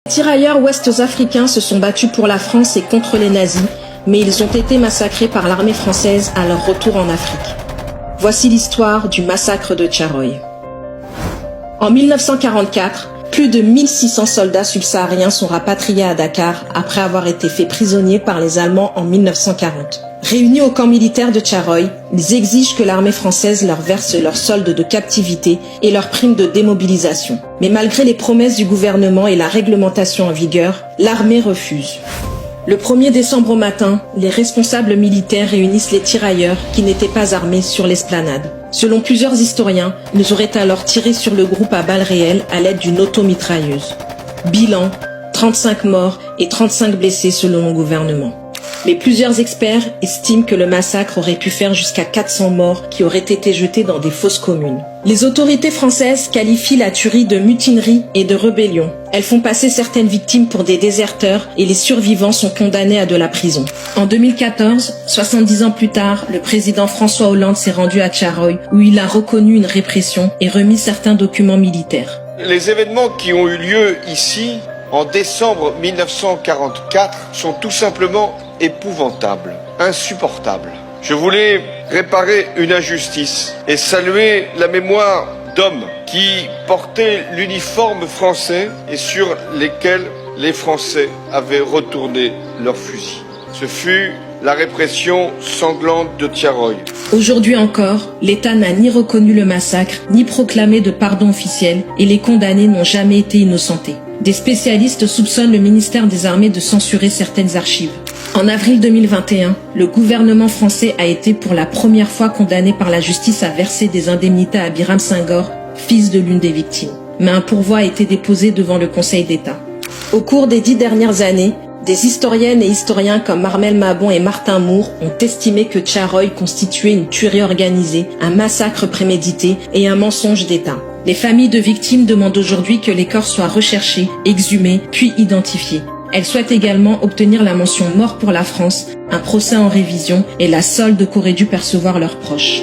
Les tirailleurs ouest-africains se sont battus pour la France et contre les nazis, mais ils ont été massacrés par l'armée française à leur retour en Afrique. Voici l'histoire du massacre de Tcharoy. En 1944, plus de 1600 soldats subsahariens sont rapatriés à Dakar après avoir été faits prisonniers par les Allemands en 1940. Réunis au camp militaire de Tcharoy, ils exigent que l'armée française leur verse leur solde de captivité et leur prime de démobilisation. Mais malgré les promesses du gouvernement et la réglementation en vigueur, l'armée refuse. Le 1er décembre au matin, les responsables militaires réunissent les tirailleurs qui n'étaient pas armés sur l'esplanade. Selon plusieurs historiens, ils auraient alors tiré sur le groupe à balles réelles à l'aide d'une automitrailleuse. Bilan, 35 morts et 35 blessés selon le gouvernement. Mais plusieurs experts estiment que le massacre aurait pu faire jusqu'à 400 morts qui auraient été jetés dans des fosses communes. Les autorités françaises qualifient la tuerie de mutinerie et de rébellion. Elles font passer certaines victimes pour des déserteurs et les survivants sont condamnés à de la prison. En 2014, 70 ans plus tard, le président François Hollande s'est rendu à Tcharoy où il a reconnu une répression et remis certains documents militaires. Les événements qui ont eu lieu ici en décembre 1944 sont tout simplement épouvantables, insupportables. Je voulais réparer une injustice et saluer la mémoire d'hommes qui portaient l'uniforme français et sur lesquels les Français avaient retourné leurs fusils. Ce fut la répression sanglante de Tcharoy. Aujourd'hui encore, l'État n'a ni reconnu le massacre, ni proclamé de pardon officiel, et les condamnés n'ont jamais été innocentés. Des spécialistes soupçonnent le ministère des Armées de censurer certaines archives. En avril 2021, le gouvernement français a été pour la première fois condamné par la justice à verser des indemnités à Biram Senghor, fils de l'une des victimes. Mais un pourvoi a été déposé devant le Conseil d'État. Au cours des 10 dernières années, des historiennes et historiens comme Armel Mabon et Martin Moore ont estimé que Tcharoy constituait une tuerie organisée, un massacre prémédité et un mensonge d'État. Les familles de victimes demandent aujourd'hui que les corps soient recherchés, exhumés, puis identifiés. Elles souhaitent également obtenir la mention mort pour la France, un procès en révision et la solde qu'auraient dû percevoir leurs proches.